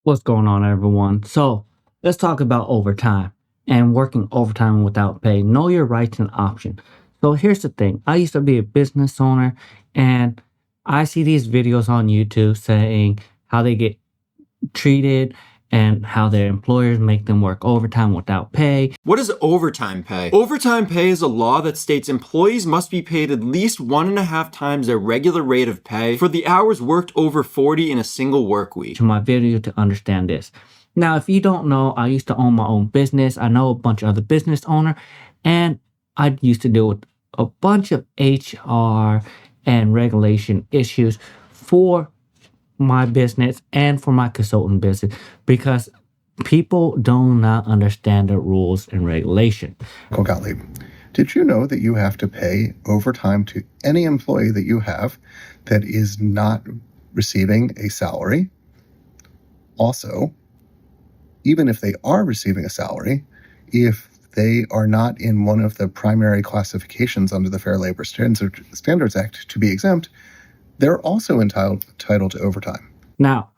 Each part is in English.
What's going on, everyone? So, let's talk about overtime and working overtime without pay. Know your rights and options. So, here's the thing, I used to be a business owner, and I see these videos on YouTube saying how they get treated and how their employers make them work overtime without pay. What is overtime pay? Overtime pay is a law that states employees must be paid at least 1.5 times their regular rate of pay for the hours worked over 40 in a single work week. To my video to understand this. Now, if you don't know, I used to own my own business. I know a bunch of other business owner, and I used to deal with a bunch of HR and regulation issues for my business and for my consulting business because people do not understand the rules and regulation. Gottlieb, did you know that you have to pay overtime to any employee that you have that is not receiving a salary? Also, even if they are receiving a salary, if they are not in one of the primary classifications under the Fair Labor Standards Act to be exempt, they're also entitled to overtime. Now,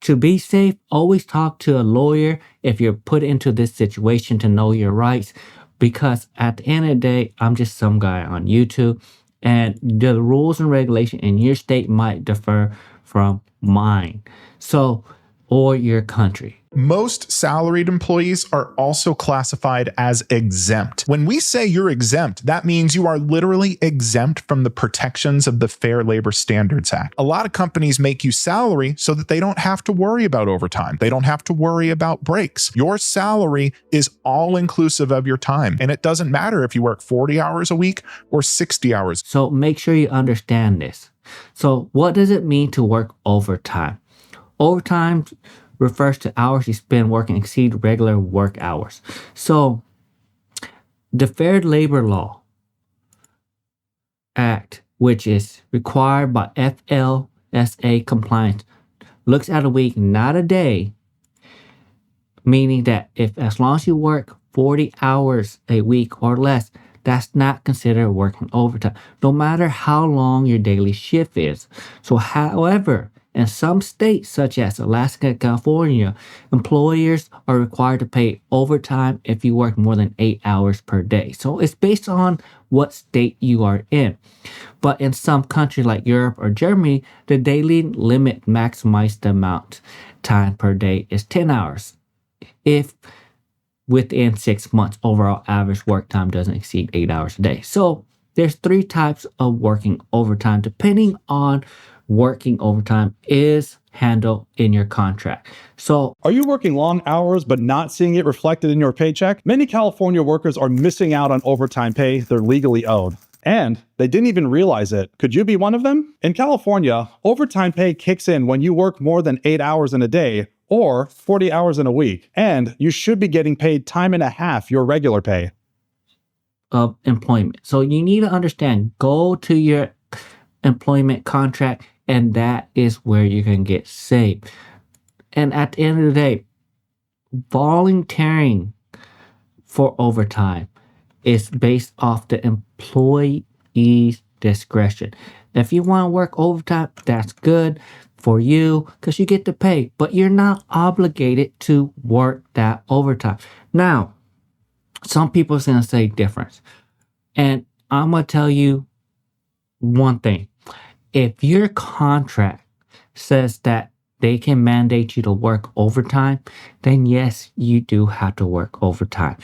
to be safe, always talk to a lawyer if you're put into this situation to know your rights, because at the end of the day, I'm just some guy on YouTube, and the rules and regulation in your state might differ from mine. So, or your country. Most salaried employees are also classified as exempt. When we say you're exempt, that means you are literally exempt from the protections of the Fair Labor Standards Act. A lot of companies make you salary so that they don't have to worry about overtime. They don't have to worry about breaks. Your salary is all inclusive of your time, and it doesn't matter if you work 40 hours a week or 60 hours. So make sure you understand this. So what does it mean to work overtime? Overtime refers to hours you spend working exceed regular work hours. So the Fair Labor Law Act, which is required by FLSA compliance, looks at a week, not a day, meaning that if as long as you work 40 hours a week or less, that's not considered working overtime, no matter how long your daily shift is. So however, in some states, such as Alaska and California, employers are required to pay overtime if you work more than 8 hours per day. So it's based on what state you are in. But in some countries like Europe or Germany, the daily limit maximized the amount time per day is 10 hours. If within 6 months, overall average work time doesn't exceed 8 hours a day. So there's 3 types of working overtime, depending on working overtime is handled in your contract. So, are you working long hours but not seeing it reflected in your paycheck? Many California workers are missing out on overtime pay they're legally owed, and they didn't even realize it. Could you be one of them? In California, overtime pay kicks in when you work more than 8 hours in a day or 40 hours in a week, and you should be getting paid time and a half your regular pay of employment. So you need to understand, go to your employment contract, and that is where you can get saved. And at the end of the day, volunteering for overtime is based off the employee's discretion. If you want to work overtime, that's good for you because you get to pay, but you're not obligated to work that overtime. Now, some people are going to say difference. And I'm going to tell you one thing. If your contract says that they can mandate you to work overtime, then yes, you do have to work overtime.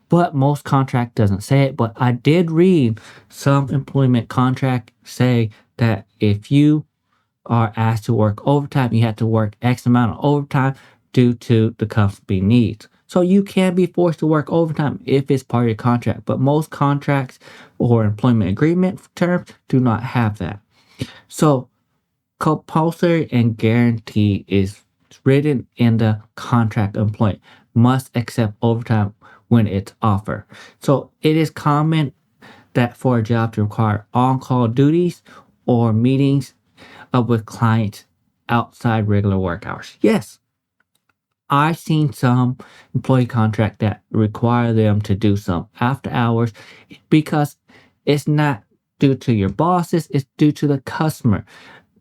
But most contract doesn't say it. But I did read some employment contract say that if you are asked to work overtime, you have to work X amount of overtime due to the company needs. So you can be forced to work overtime if it's part of your contract. But most contracts or employment agreement terms do not have that. So compulsory and guarantee is written in the contract. Employee must accept overtime when it's offered. So it is common that for a job to require on-call duties or meetings with clients outside regular work hours. Yes, I've seen some employee contract that require them to do some after hours because it's not due to your bosses, it's due to the customer.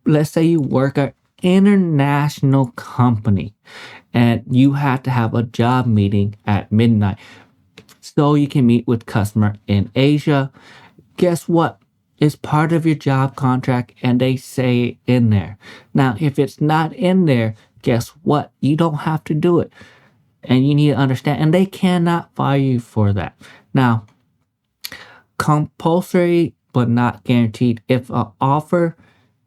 Let's say you work at international company and you have to have a job meeting at midnight so you can meet with customer in Asia, guess what? It's part of your job contract and they say it in there. Now, if it's not in there, guess what? You don't have to do it. And you need to understand, and they cannot fire you for that. Now, compulsory but not guaranteed. If an offer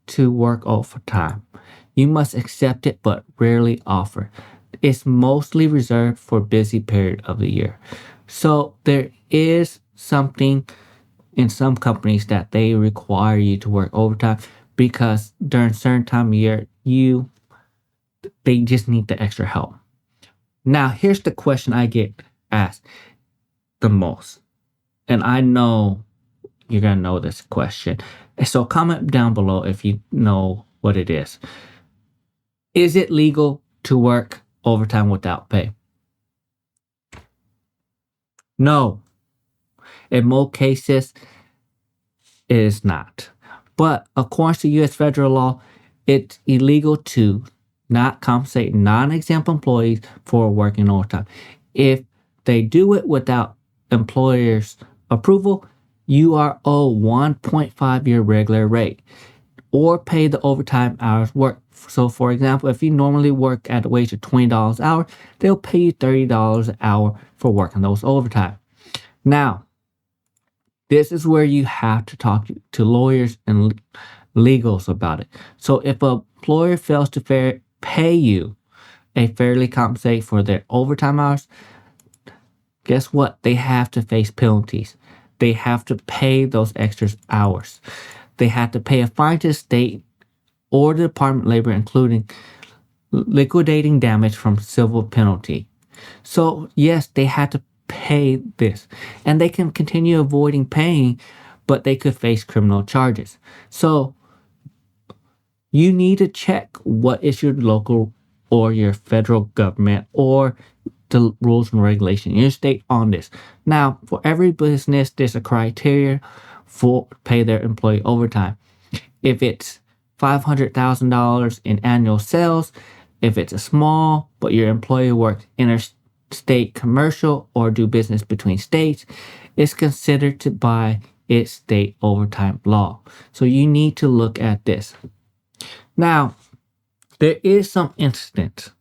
to work overtime, you must accept it but rarely offer. It's mostly reserved for busy period of the year. So there is something in some companies that they require you to work overtime because during certain time of year they just need the extra help. Now here's the question I get asked the most, and I know you're gonna know this question, so comment down below if you know what it is. Is it legal to work overtime without pay? No. In most cases, it is not. But according to U.S. federal law, it's illegal to not compensate non-exempt employees for working overtime. If they do it without employer's approval, you are owed 1.5 year regular rate or pay the overtime hours worked. So for example, if you normally work at a wage of $20 an hour, they'll pay you $30 an hour for working those overtime. Now, this is where you have to talk to lawyers and legals about it. So if an employer fails to pay you a fairly compensate for their overtime hours, guess what? They have to face penalties. They have to pay those extra hours. They have to pay a fine to the state or the Department of Labor, including liquidating damage from civil penalty. So yes, they had to pay this, and they can continue avoiding paying, but they could face criminal charges. So you need to check what is your local or your federal government or the rules and regulations in your state on this. Now, for every business, there's a criteria for pay their employee overtime. If it's $500,000 in annual sales, if it's a small but your employee works interstate commercial or do business between states, it's considered to by its state overtime law. So you need to look at this. Now, there is some instance.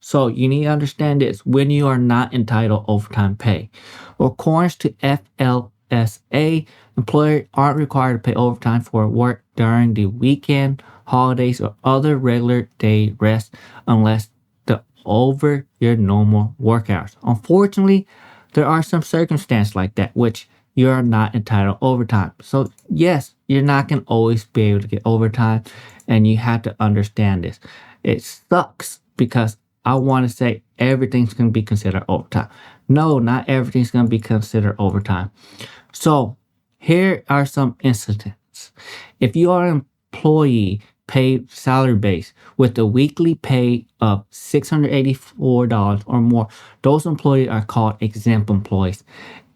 So you need to understand this when you are not entitled overtime pay. According to FLSA, employers aren't required to pay overtime for work during the weekend, holidays, or other regular day rest unless over your normal work hours. Unfortunately, there are some circumstances like that which you are not entitled overtime. So yes, you're not going to always be able to get overtime, and you have to understand this. It sucks because I want to say everything's going to be considered overtime. No, not everything's going to be considered overtime. So here are some incidents. If you are an employee paid salary base with a weekly pay of $684 or more, those employees are called exempt employees.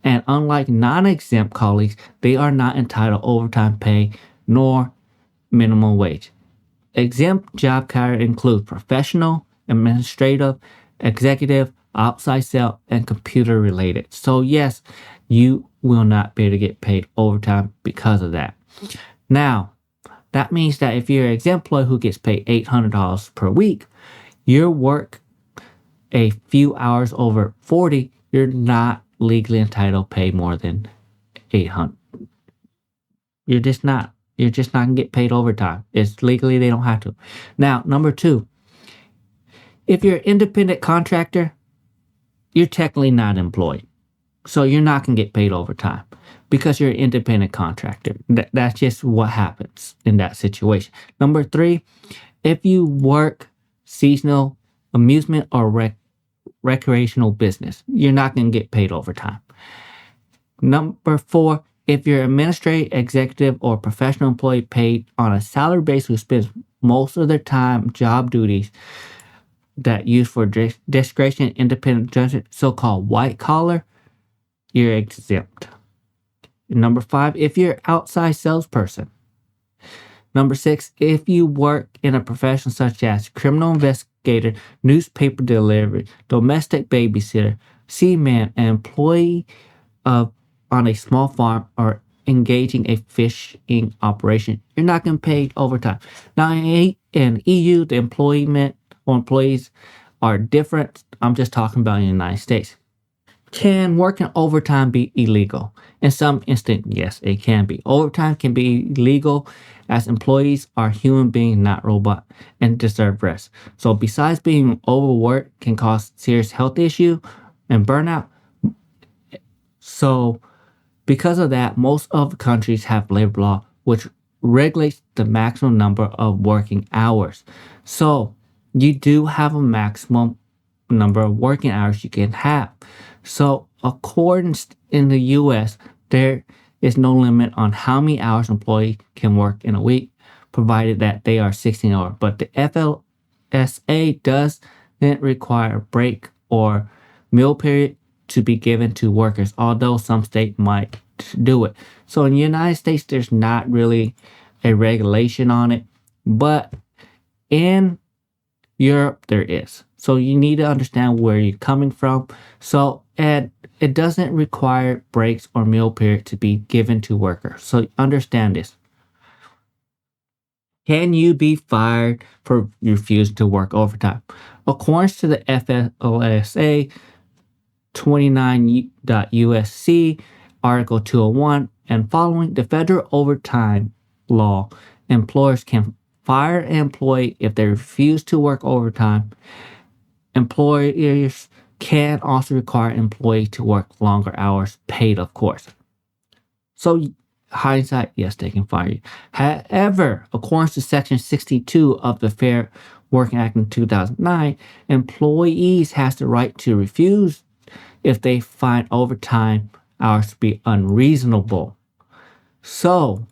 And unlike non-exempt colleagues, they are not entitled overtime pay nor minimum wage. Exempt job category include professional, administrative, executive, outside sales, and computer related. So yes, you will not be able to get paid overtime because of that. Now, that means that if you're an exempt employee who gets paid $800 per week, you work a few hours over 40, you're not legally entitled to pay more than $800. You're just not gonna get paid overtime. It's legally, they don't have to. Now, number two, if you're an independent contractor, you're technically not employed. So you're not gonna get paid overtime because you're an independent contractor. That's just what happens in that situation. Number three, if you work seasonal amusement or recreational business, you're not going to get paid overtime. Number four, if you're an administrative, executive, or professional employee paid on a salary basis who spends most of their time job duties that use for discretion, independent judgment, so-called white collar, you're exempt. Number five, if you're an outside salesperson. Number 6, if you work in a profession such as criminal investigator, newspaper delivery, domestic babysitter, seaman, an employee of on a small farm, or engaging a fishing operation, you're not going to pay overtime. Now in EU, the employment or employees are different. I'm just talking about in the United States. Can working overtime be illegal? In some instances, yes, it can be. Overtime can be illegal as employees are human beings, not robots, and deserve rest. So besides being overworked can cause serious health issue and burnout. So because of that, most of the countries have labor law which regulates the maximum number of working hours. So you do have a maximum number of working hours you can have. So according in the US, there is no limit on how many hours an employee can work in a week, provided that they are 16 hours. But the FLSA doesn't require a break or meal period to be given to workers, although some states might do it. So in the United States, there's not really a regulation on it, but in Europe, there is. So you need to understand where you're coming from. So, and it doesn't require breaks or meal period to be given to workers. So understand this. Can you be fired for refusing to work overtime? According to the FLSA 29.USC Article 201 and following, the federal overtime law, employers can fire an employee if they refuse to work overtime. Employers can also require an employee to work longer hours, paid, of course. So, hindsight, yes, they can fire you. However, according to Section 62 of the Fair Working Act in 2009, employees has the right to refuse if they find overtime hours to be unreasonable. So,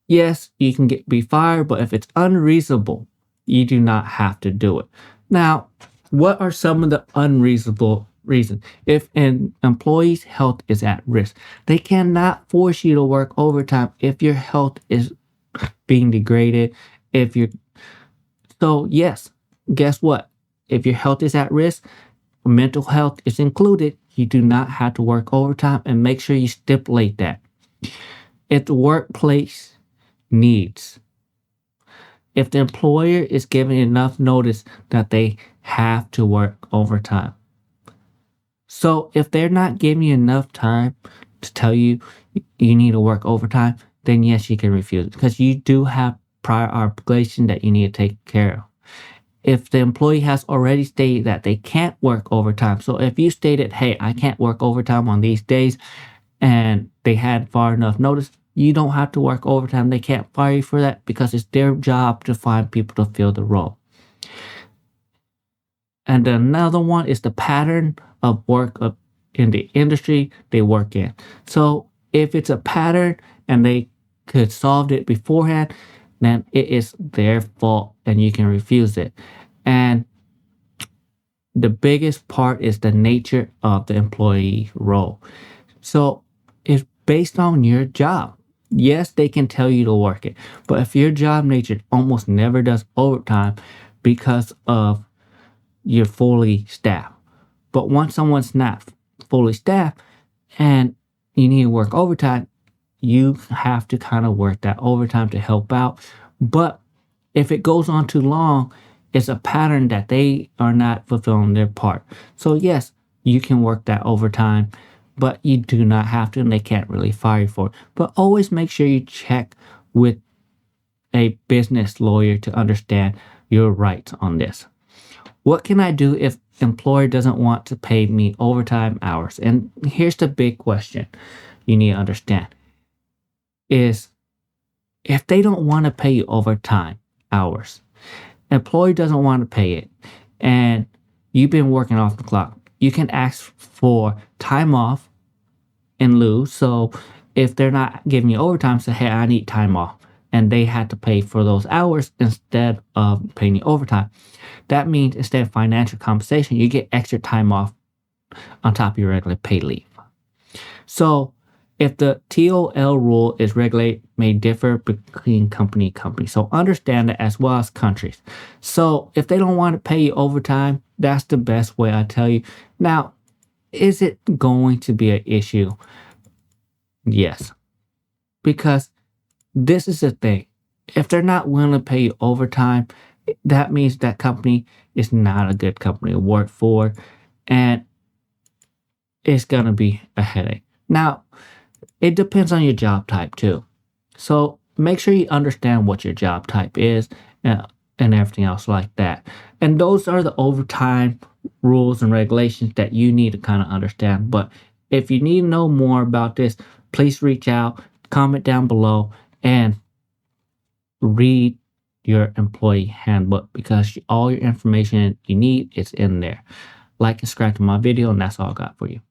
yes, you can be fired, but if it's unreasonable, you do not have to do it. Now, what are some of the unreasonable reasons? If an employee's health is at risk, they cannot force you to work overtime if your health is being degraded. So yes, guess what? If your health is at risk, mental health is included, you do not have to work overtime, and make sure you stipulate that. If the workplace needs, if the employer is giving enough notice that they have to work overtime. So if they're not giving you enough time to tell you you need to work overtime, then yes, you can refuse it because you do have prior obligation that you need to take care of. If the employee has already stated that they can't work overtime, so if you stated, hey, I can't work overtime on these days, and they had far enough notice, you don't have to work overtime. They can't fire you for that because it's their job to find people to fill the role. And another one is the pattern of work in the industry they work in. So if it's a pattern and they could solve it beforehand, then it is their fault and you can refuse it. And the biggest part is the nature of the employee role. So it's based on your job. Yes, they can tell you to work it, but if your job nature almost never does overtime because of you're fully staffed. But once someone's not fully staffed and you need to work overtime, you have to kind of work that overtime to help out. But if it goes on too long, it's a pattern that they are not fulfilling their part. So yes, you can work that overtime, but you do not have to, and they can't really fire you for it. But always make sure you check with a business lawyer to understand your rights on this. What can I do if employer doesn't want to pay me overtime hours? And here's the big question you need to understand is if they don't want to pay you overtime hours, employer doesn't want to pay it, and you've been working off the clock, you can ask for time off in lieu. So if they're not giving you overtime, say, hey, I need time off. And they had to pay for those hours instead of paying you overtime. That means instead of financial compensation, you get extra time off on top of your regular paid leave. So If the TOL rule is regulated, may differ between company to company. So understand that as well as countries. So if they don't want to pay you overtime, that's the best way I tell you. Now, is it going to be an issue? Yes. Because this is the thing. If they're not willing to pay you overtime, that means that company is not a good company to work for. And it's going to be a headache. Now, it depends on your job type too. So make sure you understand what your job type is and everything else like that. And those are the overtime rules and regulations that you need to kind of understand. But if you need to know more about this, please reach out, comment down below, and read your employee handbook because all your information you need is in there. Like and subscribe to my video, and that's all I got for you.